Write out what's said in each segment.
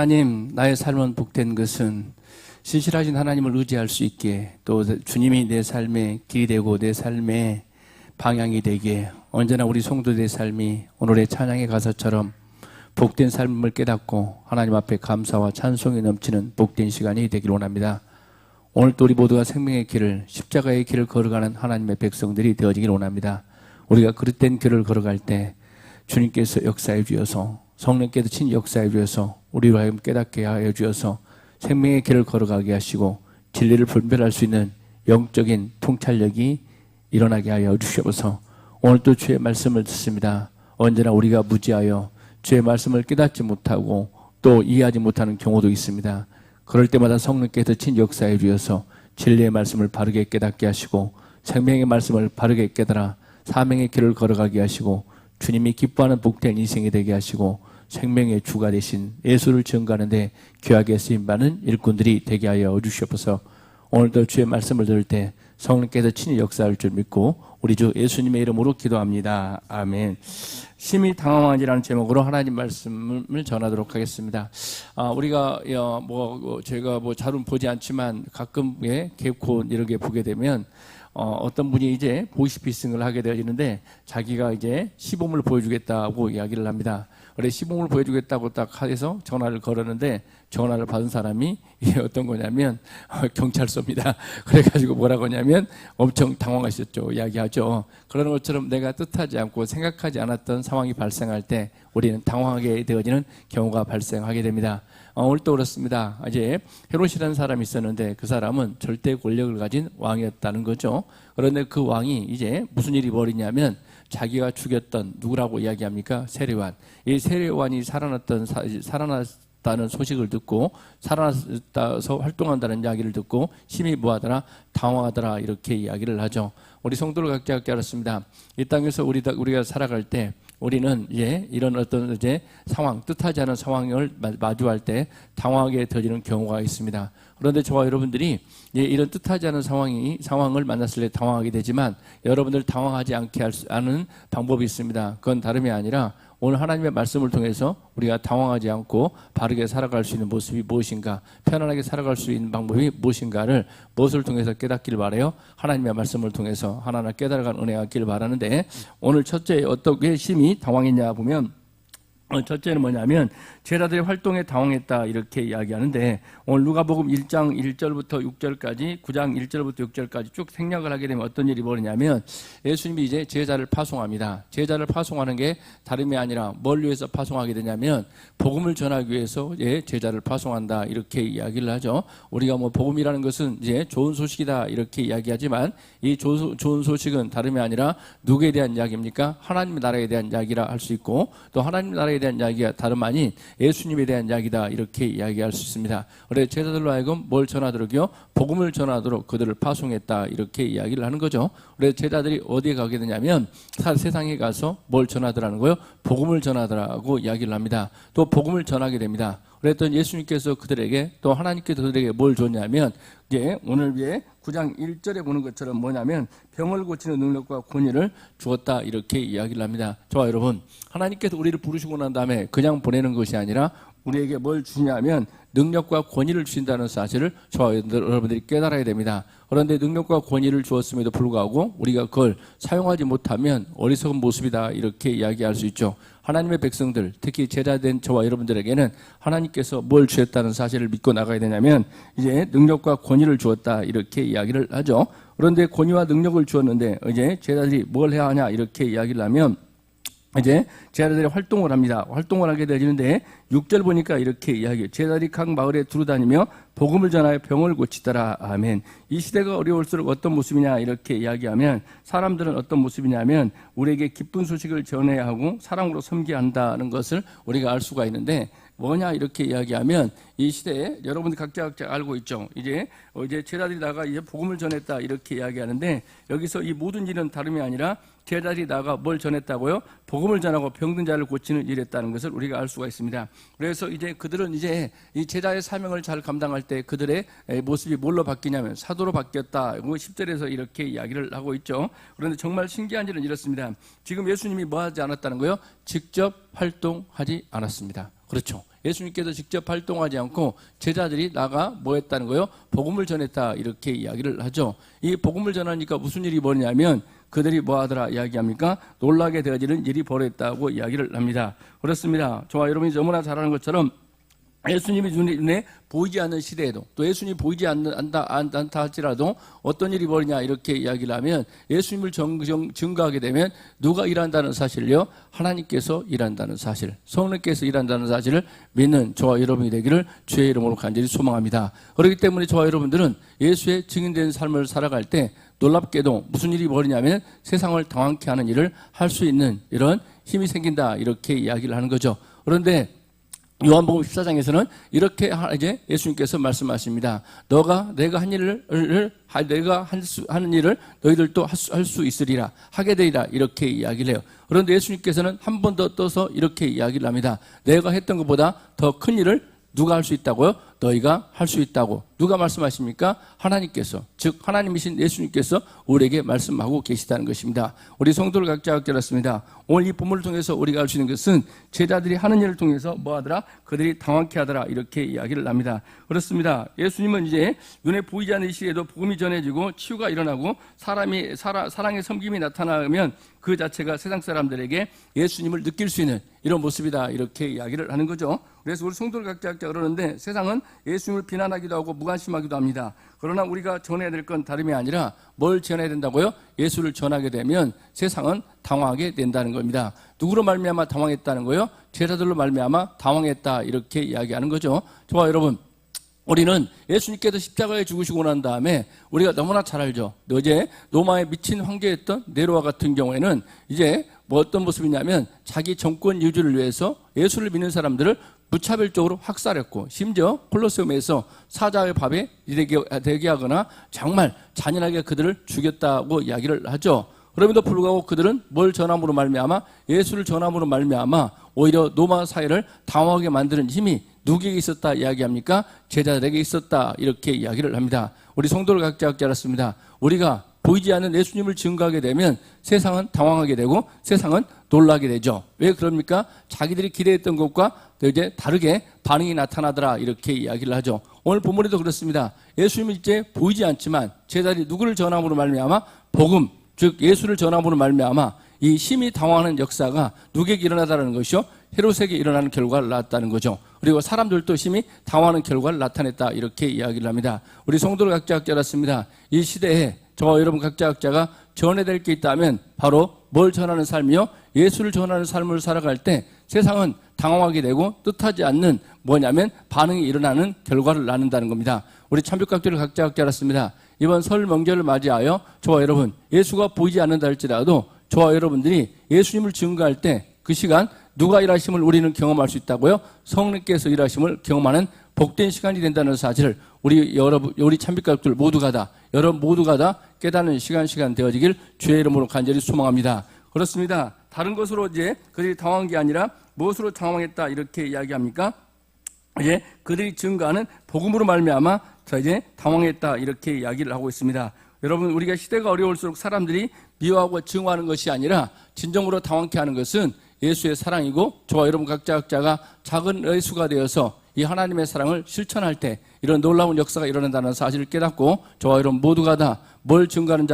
하나님, 나의 삶은 복된 것은 신실하신 하나님을 의지할 수 있게, 또 주님이 내 삶의 길이 되고 내 삶의 방향이 되게, 언제나 우리 성도들의 삶이 오늘의 찬양의 가사처럼 복된 삶을 깨닫고 하나님 앞에 감사와 찬송이 넘치는 복된 시간이 되길 원합니다. 오늘도 우리 모두가 생명의 길을, 십자가의 길을 걸어가는 하나님의 백성들이 되어지길 원합니다. 우리가 그릇된 길을 걸어갈 때 주님께서 역사해 주셔서, 성령께서 친히 역사해 주셔서 우리로 하여금 깨닫게 하여 주셔서 생명의 길을 걸어가게 하시고 진리를 분별할 수 있는 영적인 통찰력이 일어나게 하여 주시옵소서. 오늘도 주의 말씀을 듣습니다. 언제나 우리가 무지하여 주의 말씀을 깨닫지 못하고 또 이해하지 못하는 경우도 있습니다. 그럴 때마다 성령께서 친히 역사해 주셔서 진리의 말씀을 바르게 깨닫게 하시고 생명의 말씀을 바르게 깨달아 사명의 길을 걸어가게 하시고 주님이 기뻐하는 복된 인생이 되게 하시고 생명의 주가 되신 예수를 증거하는데 귀하게 쓰임받는 일꾼들이 되게 하여 주시옵소서. 오늘도 주의 말씀을 들을 때 성령께서 친히 역사할 줄 믿고 우리 주 예수님의 이름으로 기도합니다. 아멘. 심히 당황하지라는 제목으로 하나님 말씀을 전하도록 하겠습니다. 우리가 제가 잘은 보지 않지만 가끔 개콘 이렇게 보게 되면 어떤 분이 이제 보이스피싱을 하게 되어지는데 자기가 이제 시범을 보여주겠다고 이야기를 합니다. 그래 시범을 보여주겠다고 딱 해서 전화를 걸었는데 전화를 받은 사람이 이게 어떤 거냐면 경찰서입니다. 그래가지고 뭐라고 하냐면 엄청 당황하셨죠. 이야기하죠. 그런 것처럼 내가 뜻하지 않고 생각하지 않았던 상황이 발생할 때 우리는 당황하게 되어지는 경우가 발생하게 됩니다. 오늘도 그렇습니다. 이제 헤롯이라는 사람이 있었는데 그 사람은 절대 권력을 가진 왕이었다는 거죠. 그런데 그 왕이 이제 무슨 일이 벌이냐면 자기가 죽였던 누구라고 이야기합니까? 세례요한. 이 세례요한이 살아났다는 소식을 듣고 살아나서 활동한다는 이야기를 듣고 심히 뭐하더라? 당황하더라 이렇게 이야기를 하죠. 우리 성도를 각자 알았습니다. 이 땅에서 우리가 살아갈 때 우리는 이런 어떤 상황, 뜻하지 않은 상황을 마주할 때 당황하게 되어지는 경우가 있습니다. 그런데 저와 여러분들이 이런 뜻하지 않은 상황을 만났을 때 당황하게 되지만 여러분들 당황하지 않게 하는 방법이 있습니다. 그건 다름이 아니라 오늘 하나님의 말씀을 통해서 우리가 당황하지 않고 바르게 살아갈 수 있는 모습이 무엇인가, 편안하게 살아갈 수 있는 방법이 무엇인가를 무엇을 통해서 깨닫기를 바라요? 하나님의 말씀을 통해서 하나하나 깨달아가는 은혜가 있기를 바라는데 오늘 첫째 어떻게 심히 당황했냐 보면 첫째는 뭐냐면 제자들의 활동에 당황했다 이렇게 이야기하는데 오늘 누가복음 1장 1절부터 6절까지 9장 1절부터 6절까지 쭉 생략을 하게 되면 어떤 일이 벌어지냐면 예수님이 이제 제자를 파송합니다. 제자를 파송하는 게 다름이 아니라 뭘 위해서 파송하게 되냐면 복음을 전하기 위해서 제자를 파송한다 이렇게 이야기를 하죠. 우리가 복음이라는 것은 이제 좋은 소식이다 이렇게 이야기하지만 이 좋은 소식은 다름이 아니라 누구에 대한 이야기입니까? 하나님의 나라에 대한 이야기라 할 수 있고 또 하나님의 나라에 대한 이야기가 다름 아닌 예수님에 대한 이야기다 이렇게 이야기할 수 있습니다. 그래서 제자들로 하여금 뭘 전하도록요? 복음을 전하도록 그들을 파송했다 이렇게 이야기를 하는 거죠. 그래서 제자들이 어디에 가게 되냐면 세상에 가서 뭘 전하더라는 거예요? 복음을 전하더라고 이야기를 합니다. 또 복음을 전하게 됩니다. 그랬더니 예수님께서 그들에게 또 하나님께서 그들에게 뭘 줬냐면 이제 오늘 위에 9장 1절에 보는 것처럼 뭐냐면 병을 고치는 능력과 권위를 주었다 이렇게 이야기를 합니다. 저와 여러분, 하나님께서 우리를 부르시고 난 다음에 그냥 보내는 것이 아니라 우리에게 뭘 주냐면 능력과 권위를 주신다는 사실을 저와 여러분들이 깨달아야 됩니다. 그런데 능력과 권위를 주었음에도 불구하고 우리가 그걸 사용하지 못하면 어리석은 모습이다 이렇게 이야기할 수 있죠. 하나님의 백성들, 특히 제자된 저와 여러분들에게는 하나님께서 뭘 주셨다는 사실을 믿고 나가야 되냐면 이제 능력과 권위를 주었다 이렇게 이야기를 하죠. 그런데 권위와 능력을 주었는데 이제 제자들이 뭘 해야 하냐 이렇게 이야기를 하면 이제 제자들이 활동을 합니다. 활동을 하게 되는데 6절 보니까 이렇게 이야기해요. 제자들이 각 마을에 두루다니며 복음을 전하여 병을 고치더라. 아멘. 이 시대가 어려울수록 어떤 모습이냐 이렇게 이야기하면 사람들은 어떤 모습이냐면 우리에게 기쁜 소식을 전해야 하고 사랑으로 섬겨야 한다는 것을 우리가 알 수가 있는데 뭐냐 이렇게 이야기하면 이 시대에 여러분들 각자 알고 있죠. 이제 제자들이 나가 이제 복음을 전했다 이렇게 이야기하는데 여기서 이 모든 일은 다름이 아니라 제자들이 나가 뭘 전했다고요? 복음을 전하고 병든 자를 고치는 일했다는 것을 우리가 알 수가 있습니다. 그래서 이제 그들은 이제 이 제자의 사명을 잘 감당할 때 그들의 모습이 뭘로 바뀌냐면 사도로 바뀌었다. 10절에서 이렇게 이야기를 하고 있죠. 그런데 정말 신기한 일은 이렇습니다. 지금 예수님이 뭐 하지 않았다는 거예요? 직접 활동하지 않았습니다. 그렇죠. 예수님께서 직접 활동하지 않고 제자들이 나가 뭐 했다는 거예요? 복음을 전했다 이렇게 이야기를 하죠. 이 복음을 전하니까 무슨 일이 벌어냐면 그들이 뭐 하더라 이야기합니까? 놀라게 되어지는 일이 벌어졌다고 이야기를 합니다. 그렇습니다. 저와 여러분이 너무나 잘 아는 것처럼 예수님이 눈에 보이지 않는 시대에도 또 예수님이 보이지 않다 할지라도 어떤 일이 벌이냐 이렇게 이야기를 하면 예수님을 증거하게 되면 누가 일한다는 사실을요? 하나님께서 일한다는 사실, 성령께서 일한다는 사실을 믿는 저와 여러분이 되기를 주의 이름으로 간절히 소망합니다. 그렇기 때문에 저와 여러분들은 예수의 증인된 삶을 살아갈 때 놀랍게도 무슨 일이 벌이냐면 세상을 당황케 하는 일을 할 수 있는 이런 힘이 생긴다 이렇게 이야기를 하는 거죠. 그런데 요한복음 14장에서는 이렇게 이제 예수님께서 말씀하십니다. 내가 한 일을 내가 하는 일을 너희들도 할 수 있으리라 하게 되리라 이렇게 이야기를 해요. 그런데 예수님께서는 한 번 더 떠서 이렇게 이야기를 합니다. 내가 했던 것보다 더 큰 일을 누가 할 수 있다고요? 너희가 할 수 있다고. 누가 말씀하십니까? 하나님께서, 즉 하나님이신 예수님께서 우리에게 말씀하고 계시다는 것입니다. 우리 성도를 각자 깨닫습니다. 오늘 이 본문을 통해서 우리가 알 수 있는 것은 제자들이 하는 일을 통해서 뭐 하더라? 그들이 당황케 하더라 이렇게 이야기를 합니다. 그렇습니다. 예수님은 이제 눈에 보이지 않는 시에도 복음이 전해지고 치유가 일어나고 사랑의 섬김이 나타나면 그 자체가 세상 사람들에게 예수님을 느낄 수 있는 이런 모습이다 이렇게 이야기를 하는 거죠. 그래서 우리 성도를 각자 그러는데 세상은 예수님을 비난하기도 하고 무관심하기도 합니다. 그러나 우리가 전해야 될 건 다름이 아니라 뭘 전해야 된다고요? 예수를 전하게 되면 세상은 당황하게 된다는 겁니다. 누구로 말미암아 당황했다는 거예요? 제자들로 말미암아 당황했다 이렇게 이야기하는 거죠. 저와 여러분, 우리는 예수님께서 십자가에 죽으시고 난 다음에 우리가 너무나 잘 알죠. 이제 로마에 미친 황제였던 네로와 같은 경우에는 이제 뭐 어떤 모습이냐면 자기 정권 유지를 위해서 예수를 믿는 사람들을 무차별적으로 학살했고 심지어 콜로세움에서 사자의 밥에 되게 하거나 정말 잔인하게 그들을 죽였다고 이야기를 하죠. 그럼에도 불구하고 그들은 뭘 전함으로 말미암아 예수를 전함으로 말미암아 오히려 로마 사회를 당황하게 만드는 힘이 누구에게 있었다 이야기합니까? 제자들에게 있었다 이렇게 이야기를 합니다. 우리 성도를 각자 알았습니다. 우리가 보이지 않는 예수님을 증거하게 되면 세상은 당황하게 되고 세상은 놀라게 되죠. 왜 그럽니까? 자기들이 기대했던 것과 이제 다르게 반응이 나타나더라 이렇게 이야기를 하죠. 오늘 본문에도 그렇습니다. 예수님은 이제 보이지 않지만 제자들이 누구를 전함으로 말미암아 복음, 즉 예수를 전함으로 말미암아 이 심히 당황하는 역사가 누구에게 일어나다는 것이요? 헤롯에게 일어나는 결과를 낳았다는 거죠. 그리고 사람들도 심히 당황하는 결과를 나타냈다 이렇게 이야기를 합니다. 우리 성도를 각자 알았습니다. 이 시대에 저와 여러분 각자가 전해야 될 게 있다면 바로 뭘 전하는 삶이요? 예수를 전하는 삶을 살아갈 때 세상은 당황하게 되고 뜻하지 않는 뭐냐면 반응이 일어나는 결과를 낳는다는 겁니다. 우리 참교각들을 각자 알았습니다. 이번 설 명절을 맞이하여 저와 여러분 예수가 보이지 않는다 할지라도 저와 여러분들이 예수님을 증거할 때 그 시간 누가 일하심을 우리는 경험할 수 있다고요? 성령께서 일하심을 경험하는 복된 시간이 된다는 사실을 우리 참빛가족들 모두가 다 여러분 모두가 다 깨닫는 시간 되어지길 주의 이름으로 간절히 소망합니다. 그렇습니다. 다른 것으로 이제 그들이 당황한 게 아니라 무엇으로 당황했다 이렇게 이야기합니까? 이제 그들이 증거하는 복음으로 말미암아 이제 당황했다 이렇게 이야기를 하고 있습니다. 여러분 우리가 시대가 어려울수록 사람들이 미워하고 증오하는 것이 아니라 진정으로 당황케 하는 것은 예수의 사랑이고 저와 여러분 각자가 작은 예수가 되어서 이 하나님의 사랑을 실천할 때 이런 놀라운 역사가 일어난다는 사실을 깨닫고 저와 여러분 모두가 다 뭘 증거하는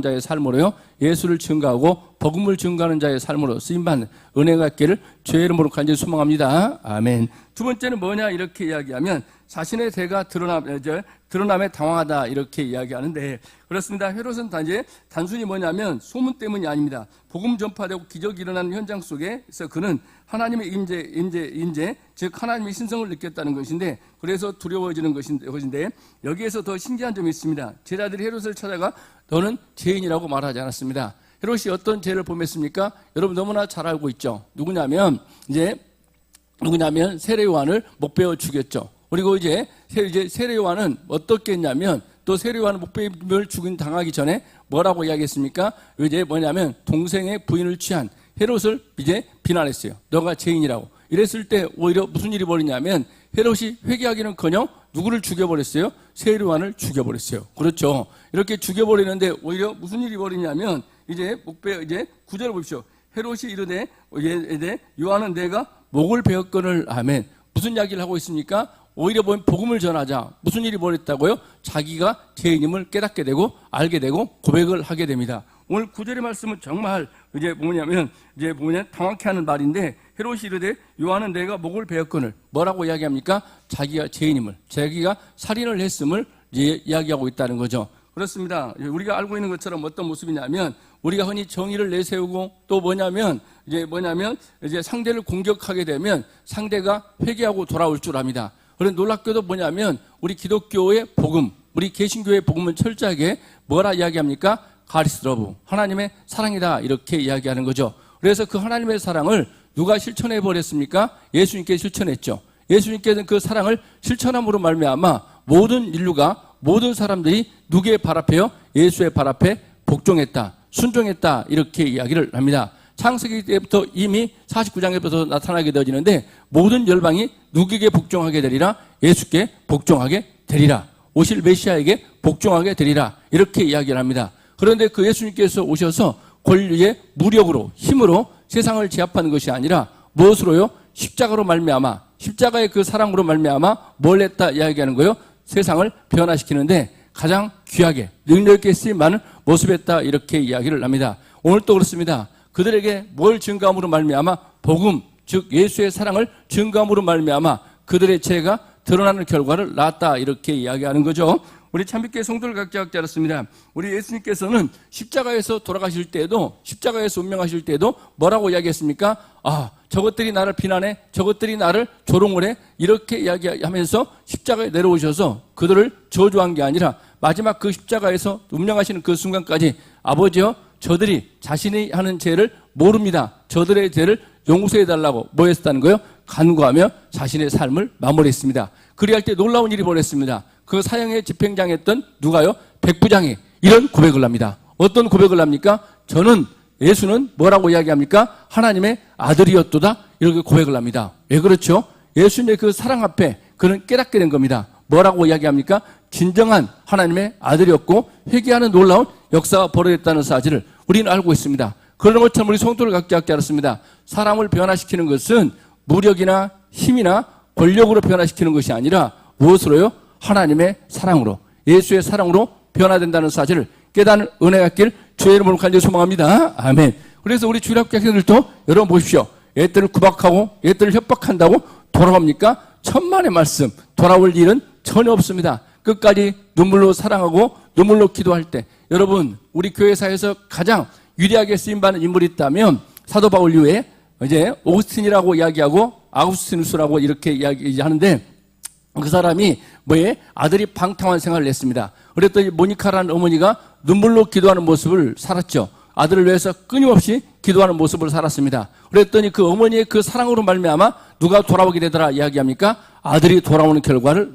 자의 삶으로요? 예수를 증거하고 복음을 증거하는 자의 삶으로 쓰임받는 은혜가 있기를 주의 이름으로 간절히 소망합니다. 아멘. 두 번째는 뭐냐 이렇게 이야기하면 자신의 대가 드러남에 당황하다 이렇게 이야기하는데 그렇습니다. 헤롯은 단순히 뭐냐면 소문 때문이 아닙니다. 복음 전파되고 기적이 일어나는 현장 속에서 그는 하나님의 인재 즉 하나님의 신성을 느꼈다는 것인데 그래서 두려워지는 것인데 여기에서 더 신기한 점이 있습니다. 제자들이 헤롯을 찾아가 너는 죄인이라고 말하지 않았습니다. 헤롯이 어떤 죄를 범했습니까? 여러분 너무나 잘 알고 있죠. 누구냐면 세례 요한을 목베어 죽였죠. 그리고 이제 세례 요한은 어떻게 했냐면 또 세례 요한은 목베임을 당하기 전에 뭐라고 이야기했습니까? 이제 뭐냐면 동생의 부인을 취한 헤롯을 이제 비난했어요. 너가 죄인이라고. 이랬을 때 오히려 무슨 일이 벌이냐면 헤롯이 회개하기는커녕 누구를 죽여버렸어요? 세례 요한을 죽여버렸어요. 그렇죠. 이렇게 죽여버리는데 오히려 무슨 일이 벌이냐면 이제 9절을 보십시오. 헤롯이 이르되 요한은 내가 목을 베었거늘 아멘. 무슨 이야기를 하고 있습니까? 오히려 보면 복음을 전하자. 무슨 일이 벌어졌다고요? 자기가 죄인임을 깨닫게 되고 알게 되고 고백을 하게 됩니다. 오늘 9절의 말씀은 정말 이제 뭐냐면 당황케 하는 말인데, 헤롯이 이르되 요한은 내가 목을 베었거늘, 뭐라고 이야기합니까? 자기가 죄인임을, 자기가 살인을 했음을 이제 이야기하고 있다는 거죠. 그렇습니다. 우리가 알고 있는 것처럼 어떤 모습이냐면, 우리가 흔히 정의를 내세우고 또 이제 상대를 공격하게 되면 상대가 회개하고 돌아올 줄 압니다. 그런데 놀랍게도 우리 기독교의 복음, 우리 개신교의 복음은 철저하게 뭐라 이야기합니까? 가리스 러브, 하나님의 사랑이다, 이렇게 이야기하는 거죠. 그래서 그 하나님의 사랑을 누가 실천해 버렸습니까? 예수님께 실천했죠. 예수님께서는 그 사랑을 실천함으로 말미암아 모든 인류가, 모든 사람들이 누구의 발 앞에요? 예수의 발 앞에 복종했다, 순종했다, 이렇게 이야기를 합니다. 창세기 때부터 이미 49장에부터 나타나게 되어지는데, 모든 열방이 누구에게 복종하게 되리라? 예수께 복종하게 되리라. 오실 메시아에게 복종하게 되리라, 이렇게 이야기를 합니다. 그런데 그 예수님께서 오셔서 권리의 무력으로, 힘으로 세상을 제압하는 것이 아니라 무엇으로요? 십자가로 말미암아, 십자가의 그 사랑으로 말미암아 뭘 했다 이야기하는 거예요? 세상을 변화시키는데 가장 귀하게 능력 있게 쓰임 많은 모습했다, 이렇게 이야기를 합니다. 오늘 또 그렇습니다. 그들에게 뭘 증거함으로 말미암아? 복음, 즉 예수의 사랑을 증거함으로 말미암아 그들의 죄가 드러나는 결과를 낳았다, 이렇게 이야기하는 거죠. 우리 참빛교회 성도들 각자 알았습니다. 우리 예수님께서는 십자가에서 돌아가실 때에도, 십자가에서 운명하실 때에도 뭐라고 이야기했습니까? 저것들이 나를 비난해, 저것들이 나를 조롱을 해, 이렇게 이야기하면서 십자가에 내려오셔서 그들을 저주한 게 아니라 마지막 그 십자가에서 운명하시는 그 순간까지, 아버지여, 저들이 자신이 하는 죄를 모릅니다, 저들의 죄를 용서해달라고 뭐 했다는 거예요? 간구하며 자신의 삶을 마무리했습니다. 그리할 때 놀라운 일이 벌어졌습니다. 그 사형의 집행장에 했던 누가요? 백부장이 이런 고백을 합니다. 어떤 고백을 합니까? 예수는 뭐라고 이야기합니까? 하나님의 아들이었도다, 이렇게 고백을 합니다. 왜 그렇죠? 예수님의 그 사랑 앞에 그는 깨닫게 된 겁니다. 뭐라고 이야기합니까? 진정한 하나님의 아들이었고 회개하는 놀라운 역사가 벌어졌다는 사실을 우리는 알고 있습니다. 그런 것처럼 우리 성도를 각자 알았습니다. 사람을 변화시키는 것은 무력이나 힘이나 권력으로 변화시키는 것이 아니라 무엇으로요? 하나님의 사랑으로, 예수의 사랑으로 변화된다는 사실을 깨닫는 은혜가 있길 주의 이름으로 간절히 소망합니다. 아멘. 그래서 우리 주일학교 학생들도 여러분 보십시오. 애들을 구박하고 애들을 협박한다고 돌아옵니까? 천만의 말씀, 돌아올 일은 전혀 없습니다. 끝까지 눈물로 사랑하고 눈물로 기도할 때, 여러분 우리 교회사에서 가장 위대하게 쓰임받는 인물이 있다면 사도 바울 이후에 이제 오구스틴이라고 이야기하고 아구스티누스라고 이렇게 이야기하는데, 그 사람이 아들이 방탕한 생활을 했습니다. 그랬더니 모니카라는 어머니가 눈물로 기도하는 모습을 살았죠. 아들을 위해서 끊임없이 기도하는 모습을 살았습니다. 그랬더니 그 어머니의 그 사랑으로 말미암아 누가 돌아오게 되더라 이야기합니까? 아들이 돌아오는 결과를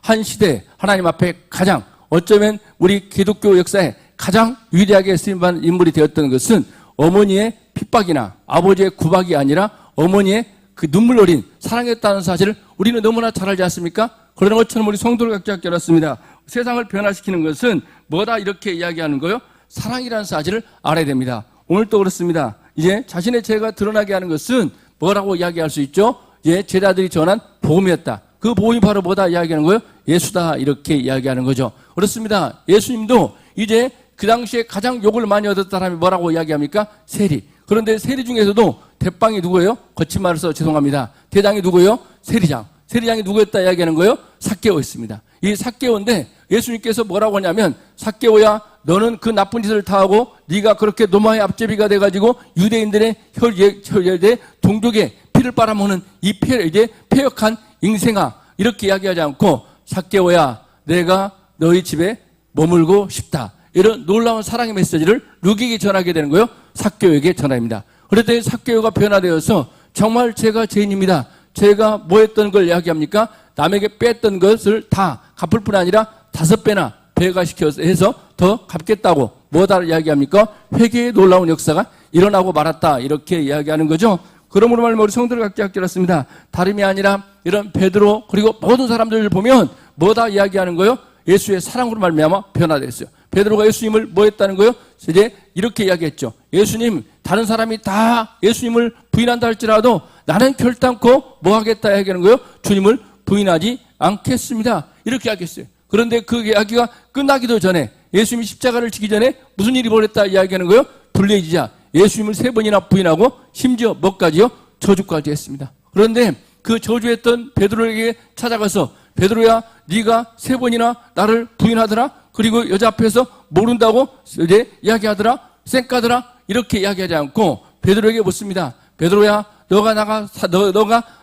한 시대 하나님 앞에 가장, 어쩌면 우리 기독교 역사에 가장 위대하게 쓰임받는 인물이 되었던 것은 어머니의 핍박이나 아버지의 구박이 아니라 어머니의 그 눈물 어린 사랑했다는 사실을 우리는 너무나 잘 알지 않습니까? 그런 것처럼 우리 성도를 각자 깨닫습니다. 세상을 변화시키는 것은 뭐다 이렇게 이야기하는 거요? 사랑이라는 사실을 알아야 됩니다. 오늘 또 그렇습니다. 이제 자신의 죄가 드러나게 하는 것은 뭐라고 이야기할 수 있죠? 제자들이 전한 복음이었다. 그 복음이 바로 뭐다 이야기하는 거예요? 예수다, 이렇게 이야기하는 거죠. 그렇습니다. 예수님도 이제 그 당시에 가장 욕을 많이 얻었던 사람이 뭐라고 이야기합니까? 세리. 그런데 세리 중에서도 대빵이 누구예요? 거친 말을 써 죄송합니다. 대장이 누구예요? 세리장. 세리장이 누구였다 이야기하는 거예요? 삭개오였습니다. 이 삭개오인데 예수님께서 뭐라고 하냐면, 삭개오야, 너는 그 나쁜 짓을 다 하고 네가 그렇게 노마의 앞제비가 돼가지고 유대인들의 혈대 동족의 피를 빨아먹는 이 폐역한 인생아, 이렇게 이야기하지 않고 삭개오야, 내가 너희 집에 머물고 싶다, 이런 놀라운 사랑의 메시지를 누구에게 전하게 되는 거예요? 삭개오에게 전합니다. 그랬더니 삭개오가 변화되어서 정말 제가 죄인입니다, 제가 뭐 했던 걸 이야기합니까? 남에게 뺐던 것을 다 갚을 뿐 아니라 5배나 배가시켜서 해서 더 갚겠다고 뭐다 이야기합니까? 회개의 놀라운 역사가 일어나고 말았다, 이렇게 이야기하는 거죠. 그러므로 말하면 우리 성도를 각자 깨닫습니다. 다름이 아니라 이런 베드로 그리고 모든 사람들을 보면 뭐다 이야기하는 거예요? 예수의 사랑으로 말미암아 변화됐어요. 베드로가 예수님을 뭐 했다는 거예요? 이제 이렇게 이야기했죠. 예수님, 다른 사람이 다 예수님을 부인한다 할지라도 나는 결단코 뭐 하겠다 이야기하는 거예요? 주님을 부인하지 않겠습니다. 이렇게 이야기했어요. 그런데 그 이야기가 끝나기도 전에, 예수님이 십자가를 지기 전에 무슨 일이 벌어졌다 이야기하는 거예요? 불리해지자 예수님을 3번이나 부인하고 심지어 뭐까지요? 저주까지 했습니다. 그런데 그 저주했던 베드로에게 찾아가서, 베드로야, 네가 3번이나 나를 부인하더라. 그리고 여자 앞에서 모른다고 이제 이야기하더라. 쌩까더라. 이렇게 이야기하지 않고 베드로에게 묻습니다. 베드로야, 너가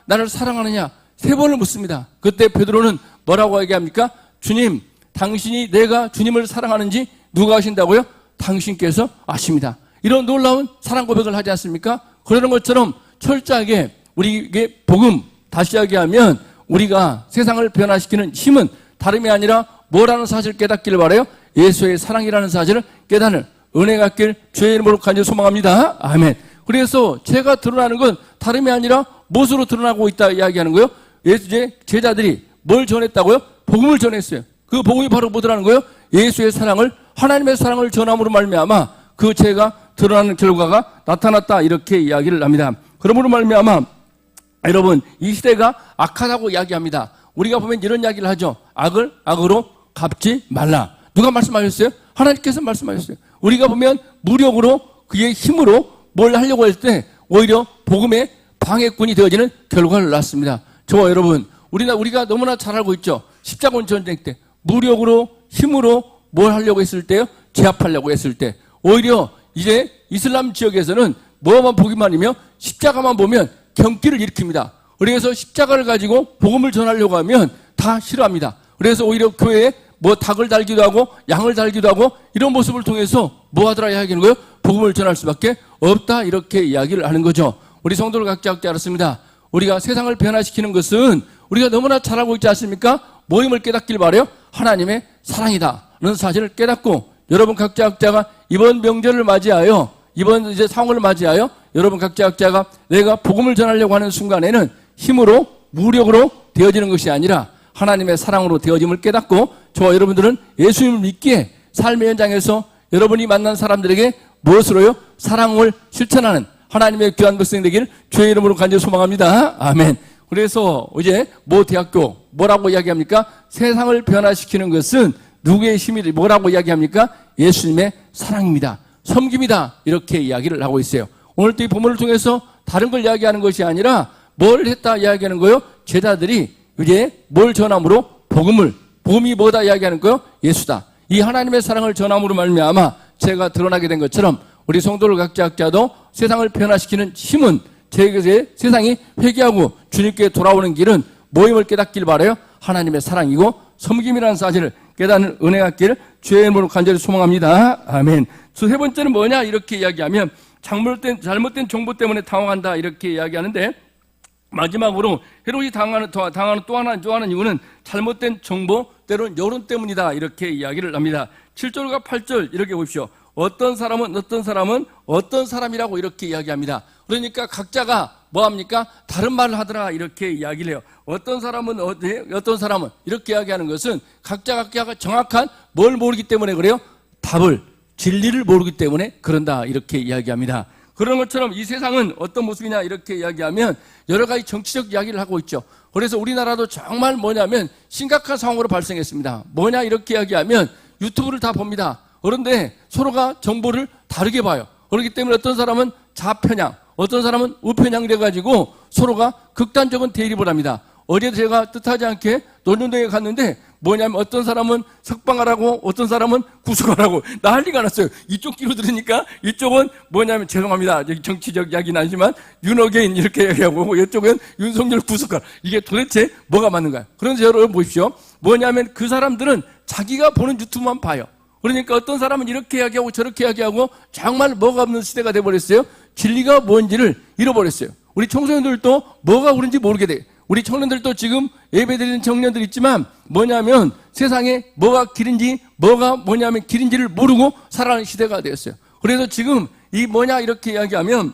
나를 사랑하느냐? 3번을 묻습니다. 그때 베드로는 뭐라고 얘기합니까? 주님, 당신이 내가 주님을 사랑하는지 누가 아신다고요? 당신께서 아십니다. 이런 놀라운 사랑 고백을 하지 않습니까? 그러는 것처럼 철저하게 우리에게 복음, 다시 이야기하면 우리가 세상을 변화시키는 힘은 다름이 아니라 뭐라는 사실을 깨닫기를 바라요? 예수의 사랑이라는 사실을 깨닫는 은혜가 있길 주의 이름으로 간절히 소망합니다. 아멘. 그래서 제가 드러나는 건 다름이 아니라 무엇으로 드러나고 있다 이야기하는 거예요? 예수의 제자들이 뭘 전했다고요? 복음을 전했어요. 그 복음이 바로 뭐더라는 거예요? 예수의 사랑을, 하나님의 사랑을 전함으로 말미암아 그 죄가 드러나는 결과가 나타났다, 이렇게 이야기를 합니다. 그러므로 말미암아 여러분, 이 시대가 악하다고 이야기합니다. 우리가 보면 이런 이야기를 하죠. 악을 악으로 갚지 말라. 누가 말씀하셨어요? 하나님께서 말씀하셨어요. 우리가 보면 무력으로, 그의 힘으로 뭘 하려고 할 때 오히려 복음의 방해꾼이 되어지는 결과를 낳습니다. 저와 여러분, 우리가 너무나 잘 알고 있죠. 십자군 전쟁 때 무력으로, 힘으로 뭘 하려고 했을 때요? 제압하려고 했을 때 오히려 이제 이슬람 지역에서는 뭐만 보기만이며 십자가만 보면 경기를 일으킵니다. 그래서 십자가를 가지고 복음을 전하려고 하면 다 싫어합니다. 그래서 오히려 교회에 뭐 닭을 달기도 하고 양을 달기도 하고 이런 모습을 통해서 뭐 하더라 이야기하는 거예요? 복음을 전할 수밖에 없다, 이렇게 이야기를 하는 거죠. 우리 성도를 각자 알았습니다. 우리가 세상을 변화시키는 것은 우리가 너무나 잘 알고 있지 않습니까? 모임을 깨닫길 바라요. 하나님의 사랑이다는 사실을 깨닫고, 여러분 각자가 이번 명절을 맞이하여, 이번 이제 상황을 맞이하여 여러분 각자가 내가 복음을 전하려고 하는 순간에는 힘으로, 무력으로 되어지는 것이 아니라 하나님의 사랑으로 되어짐을 깨닫고, 저와 여러분들은 예수님을 믿기에 삶의 현장에서 여러분이 만난 사람들에게 무엇으로요? 사랑을 실천하는 하나님의 귀한 백성 되기를 주의 이름으로 간절히 소망합니다. 아멘. 그래서 이제 대학교 뭐라고 이야기합니까? 세상을 변화시키는 것은 누구의 힘이 뭐라고 이야기합니까? 예수님의 사랑입니다. 섬김이다, 이렇게 이야기를 하고 있어요. 오늘 또 이 본문을 통해서 다른 걸 이야기하는 것이 아니라 뭘 했다 이야기하는 거예요? 제자들이 이제 뭘 전함으로? 복음이 뭐다 이야기하는 거예요? 예수다. 이 하나님의 사랑을 전함으로 말미암아 제가 드러나게 된 것처럼 우리 성도들 각자도 세상을 변화시키는 힘은 세상이 회개하고 주님께 돌아오는 길은 모임을 깨닫길 바라요. 하나님의 사랑이고 섬김이라는 사실을 깨닫는 은혜가 있기를 주의 이름으로 간절히 소망합니다. 아멘. 세 번째는 뭐냐 이렇게 이야기하면 잘못된 정보 때문에 당황한다, 이렇게 이야기하는데, 마지막으로 헤롯이 당하는 또 하나 이유는 잘못된 정보, 때로는 여론 때문이다, 이렇게 이야기를 합니다. 7절과 8절 이렇게 보십시오. 어떤 사람은 어떤 사람이라고 이렇게 이야기합니다. 그러니까 각자가 뭐합니까? 다른 말을 하더라, 이렇게 이야기를 해요. 어떤 사람은 이렇게 이야기하는 것은 각자가 정확한 뭘 모르기 때문에 그래요? 답을, 진리를 모르기 때문에 그런다, 이렇게 이야기합니다. 그런 것처럼 이 세상은 어떤 모습이냐 이렇게 이야기하면 여러 가지 정치적 이야기를 하고 있죠. 그래서 우리나라도 정말 뭐냐면 심각한 상황으로 발생했습니다. 뭐냐 이렇게 이야기하면 유튜브를 다 봅니다. 그런데 서로가 정보를 다르게 봐요. 그렇기 때문에 어떤 사람은 좌편향, 어떤 사람은 우편향 돼가지고 서로가 극단적인 대립을 합니다. 어제도 제가 뜻하지 않게 논현동에 갔는데 뭐냐면 어떤 사람은 석방하라고, 어떤 사람은 구속하라고 난리가 났어요. 이쪽 귀로 들으니까 이쪽은 뭐냐면, 죄송합니다, 정치적 이야기는 아니지만 윤어게인 이렇게 얘기하고, 이쪽은 윤석열 구속하라. 이게 도대체 뭐가 맞는가요? 그런데 여러분 보십시오. 뭐냐면 그 사람들은 자기가 보는 유튜브만 봐요. 그러니까 어떤 사람은 이렇게 이야기하고 저렇게 이야기하고 정말 뭐가 없는 시대가 돼버렸어요. 진리가 뭔지를 잃어버렸어요. 우리 청소년들도 뭐가 옳은지 모르게 돼요. 우리 청년들도 지금 예배드리는 청년들 있지만 뭐냐면 세상에 뭐가 길인지 길인지를 모르고 살아가는 시대가 되었어요. 그래서 지금 이 뭐냐 이렇게 이야기하면,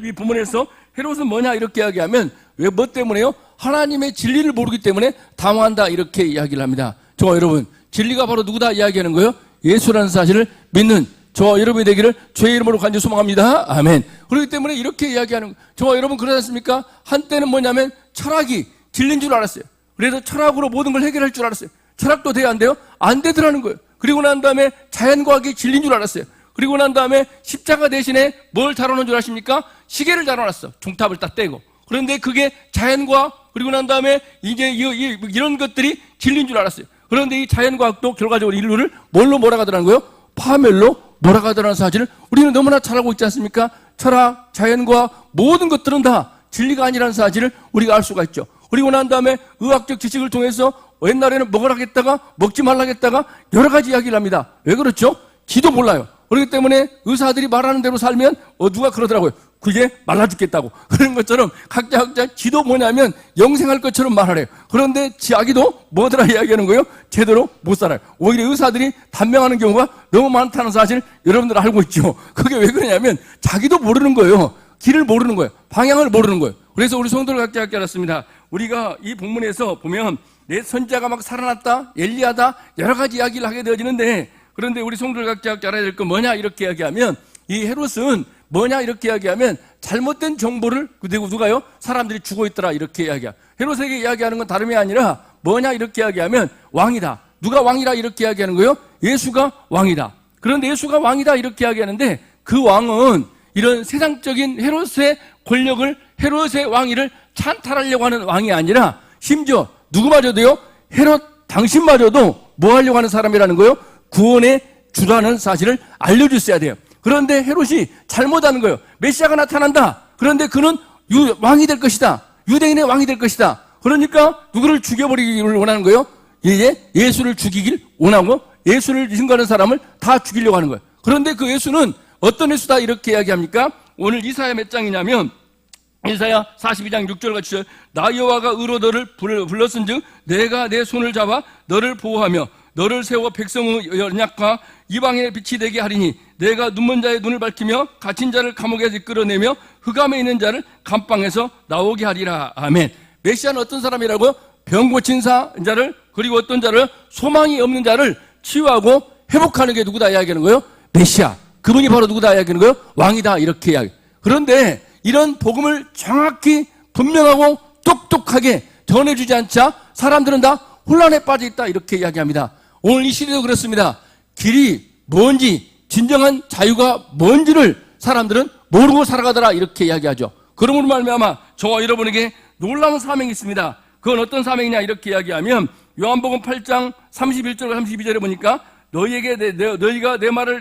이 부문에서 헤롯은 뭐냐 이렇게 이야기하면 왜 뭐 때문에요? 하나님의 진리를 모르기 때문에 당황한다, 이렇게 이야기를 합니다. 저와 여러분, 진리가 바로 누구다 이야기하는 거예요? 예수라는 사실을 믿는 저와 여러분이 되기를 주의 이름으로 간절히 소망합니다. 아멘. 그렇기 때문에 이렇게 이야기하는, 저와 여러분 그러지 않습니까? 한때는 뭐냐면 철학이 진리인 줄 알았어요. 그래서 철학으로 모든 걸 해결할 줄 알았어요. 철학도 돼야 안 돼요? 안 되더라는 거예요. 그리고 난 다음에 자연과학이 진리인 줄 알았어요. 그리고 난 다음에 십자가 대신에 뭘 다뤄놓은 줄 아십니까? 시계를 다뤄놨어. 종탑을 딱 떼고. 그런데 그게 자연과학, 그리고 난 다음에 이제 이런 것들이 진리인 줄 알았어요. 그런데 이 자연과학도 결과적으로 인류를 뭘로 몰아가더라는 거예요? 파멸로 몰아가더라는 사실을 우리는 너무나 잘 알고 있지 않습니까? 철학, 자연과학 모든 것들은 다 진리가 아니라는 사실을 우리가 알 수가 있죠. 그리고 난 다음에 의학적 지식을 통해서 옛날에는 먹으라 했다가 먹지 말라 했다가 여러 가지 이야기를 합니다. 왜 그렇죠? 지도 몰라요. 그렇기 때문에 의사들이 말하는 대로 살면 누가 그러더라고요. 그게 말라 죽겠다고. 그런 것처럼 각자 지도 뭐냐면 영생할 것처럼 말하래요. 그런데 자기도 뭐더라 이야기하는 거예요? 제대로 못 살아요. 오히려 의사들이 단명하는 경우가 너무 많다는 사실 여러분들 알고 있죠. 그게 왜 그러냐면 자기도 모르는 거예요. 길을 모르는 거예요. 방향을 모르는 거예요. 그래서 우리 성도를 각자 알았습니다. 우리가 이 본문에서 보면 내 선지자가 막 살아났다, 엘리야다 여러 가지 이야기를 하게 되어지는데, 그런데 우리 성도를 각자 알아야 될 건 뭐냐 이렇게 이야기하면, 이 헤롯은 뭐냐 이렇게 이야기하면 잘못된 정보를 그리고 누가요? 사람들이 주고 있더라 이렇게 이야기야. 헤롯에게 이야기하는 건 다름이 아니라 뭐냐 이렇게 이야기하면 왕이다. 누가 왕이라 이렇게 이야기하는 거예요? 예수가 왕이다. 그런데 예수가 왕이다 이렇게 이야기하는데 그 왕은 이런 세상적인 헤롯의 권력을, 헤롯의 왕위를 찬탈하려고 하는 왕이 아니라 심지어 누구마저도요? 헤롯 당신마저도 뭐 하려고 하는 사람이라는 거예요? 구원의 주라는 사실을 알려줬어야 돼요. 그런데 헤롯이 잘못하는 거예요. 메시아가 나타난다. 그런데 그는 왕이 될 것이다. 유대인의 왕이 될 것이다. 그러니까 누구를 죽여버리기를 원하는 거예요? 예수를 죽이길 원하고 예수를 증거하는 사람을 다 죽이려고 하는 거예요. 그런데 그 예수는 어떤 예수다 이렇게 이야기합니까? 오늘 이사야 몇 장이냐면 이사야 42장 6절 같이 나 여호와가 의로 너를 불렀은즉 내가 내 손을 잡아 너를 보호하며 너를 세워 백성의 연약과 이방의 빛이 되게 하리니 내가 눈먼 자의 눈을 밝히며 갇힌 자를 감옥에서 이끌어내며 흑암에 있는 자를 감방에서 나오게 하리라. 아멘. 메시아는 어떤 사람이라고요? 병 고친 자를, 그리고 어떤 자를, 소망이 없는 자를 치유하고 회복하는 게 누구다 이야기하는 거예요? 메시아. 그분이 바로 누구다 이야기하는 거예요? 왕이다 이렇게 이야기. 그런데 이런 복음을 정확히 분명하고 똑똑하게 전해주지 않자 사람들은 다 혼란에 빠져 있다 이렇게 이야기합니다. 오늘 이 시대도 그렇습니다. 길이 뭔지, 진정한 자유가 뭔지를 사람들은 모르고 살아가더라 이렇게 이야기하죠. 그러므로 말미암아 저와 여러분에게 놀라운 사명이 있습니다. 그건 어떤 사명이냐 이렇게 이야기하면 요한복음 8장 31절 32절에 보니까 너희가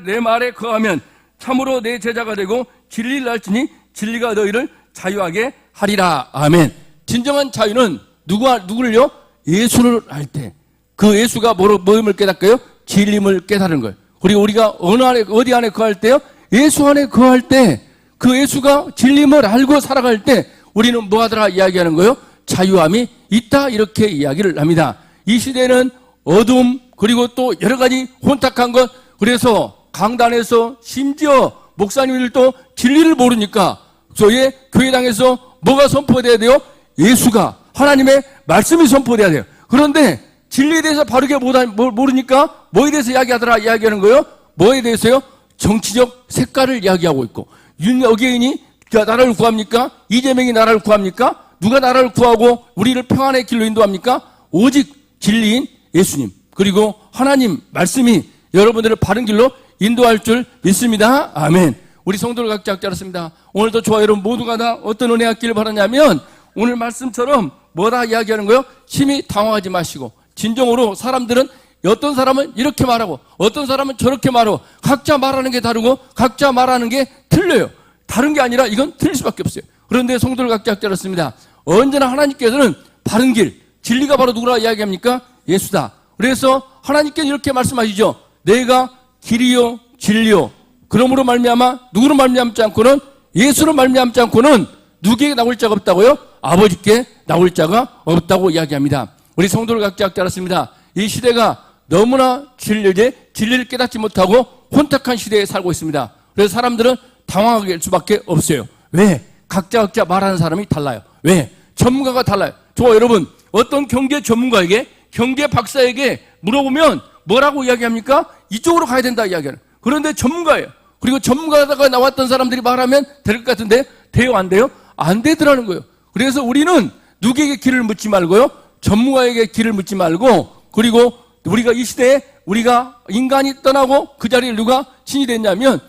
내 말에 거하면 참으로 내 제자가 되고 진리를 알지니 진리가 너희를 자유하게 하리라. 아멘. 진정한 자유는 누구를요? 예수를 알 때 그 예수가 뭐임을 깨닫고요? 진리임을 깨달은 거예요. 그리고 우리가 어디 안에 거할 때요? 예수 안에 거할 때 그 예수가 진리임을 알고 살아갈 때 우리는 뭐하더라 이야기하는 거예요? 자유함이 있다 이렇게 이야기를 합니다. 이 시대는 어둠 그리고 또 여러 가지 혼탁한 것, 그래서 강단에서 심지어 목사님들도 진리를 모르니까 저희 교회당에서 뭐가 선포돼야 돼요? 예수가 하나님의 말씀이 선포돼야 돼요. 그런데 진리에 대해서 바르게 모르니까 뭐에 대해서 이야기하더라 이야기하는 거예요? 뭐에 대해서요? 정치적 색깔을 이야기하고 있고, 윤여기인이 나라를 구합니까? 이재명이 나라를 구합니까? 누가 나라를 구하고 우리를 평안의 길로 인도합니까? 오직 진리인 예수님 그리고 하나님 말씀이 여러분들을 바른 길로 인도할 줄 믿습니다. 아멘. 우리 성도를 각자 알았습니다. 오늘도 저와 여러분 모두가 다 어떤 은혜 갖기를 바라냐면 오늘 말씀처럼 뭐다 이야기하는 거예요? 심히 당황하지 마시고 진정으로 사람들은 어떤 사람은 이렇게 말하고 어떤 사람은 저렇게 말하고 각자 말하는 게 다르고 각자 말하는 게 틀려요. 다른 게 아니라 이건 틀릴 수밖에 없어요. 그런데 성도를 각자 알았습니다. 언제나 하나님께서는 바른 길, 진리가 바로 누구라 이야기합니까? 예수다. 그래서 하나님께서 이렇게 말씀하시죠. 내가 길이요 진리요. 그러므로 말미암아 누구로 말미암지 않고는 예수로 말미암지 않고는 누구에게 나올 자가 없다고요? 아버지께 나올 자가 없다고 이야기합니다. 우리 성도를 각자 알았습니다. 이 시대가 너무나 진리를 깨닫지 못하고 혼탁한 시대에 살고 있습니다. 그래서 사람들은 당황하게 될 수밖에 없어요. 왜? 각자 말하는 사람이 달라요. 왜? 전문가가 달라요. 저와 여러분 어떤 경제 전문가에게 경제 박사에게 물어보면 뭐라고 이야기합니까? 이쪽으로 가야 된다 이야기하는. 그런데 전문가예요. 그리고 전문가가 나왔던 사람들이 말하면 될 것 같은데 돼요 안 돼요? 안 되더라는 거예요. 그래서 우리는 누구에게 길을 묻지 말고요. 전문가에게 길을 묻지 말고, 그리고 우리가 이 시대에 우리가 인간이 떠나고 그 자리를 누가 신이 됐냐면,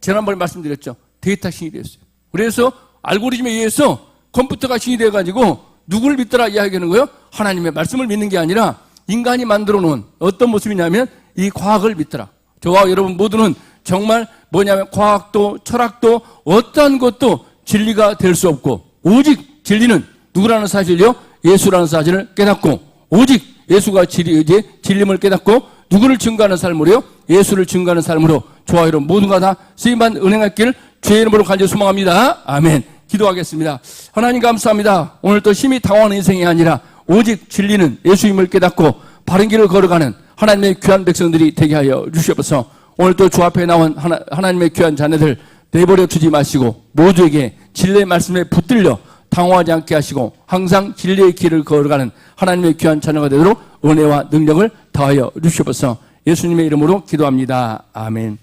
지난번에 말씀드렸죠. 데이터 신이 됐어요. 그래서 알고리즘에 의해서 컴퓨터가 신이 돼가지고 누구를 믿더라 이야기하는 거예요? 하나님의 말씀을 믿는 게 아니라 인간이 만들어 놓은 어떤 모습이냐면 이 과학을 믿더라. 저와 여러분 모두는 정말 뭐냐면 과학도 철학도 어떠한 것도 진리가 될 수 없고, 오직 진리는 누구라는 사실이요? 예수라는 사실을 깨닫고, 오직 예수가 진림을 깨닫고 누구를 증거하는 삶으로요? 예수를 증거하는 삶으로 저와 여러분 모두가 다 쓰임받 은행할 길 주의 이름으로 간절히 소망합니다. 아멘. 기도하겠습니다. 하나님 감사합니다. 오늘 또 심히 당황하는 인생이 아니라 오직 진리는 예수님을 깨닫고 바른 길을 걸어가는 하나님의 귀한 백성들이 되게 하여 주시옵소서. 오늘 또 주 앞에 나온 하나님의 귀한 자녀들 내버려 두지 마시고 모두에게 진리의 말씀에 붙들려 당황하지 않게 하시고 항상 진리의 길을 걸어가는 하나님의 귀한 자녀가 되도록 은혜와 능력을 더하여 주시옵소서. 예수님의 이름으로 기도합니다. 아멘.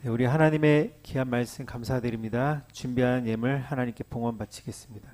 네, 우리 하나님의 귀한 말씀 감사드립니다. 준비한 예물 하나님께 봉헌 바치겠습니다.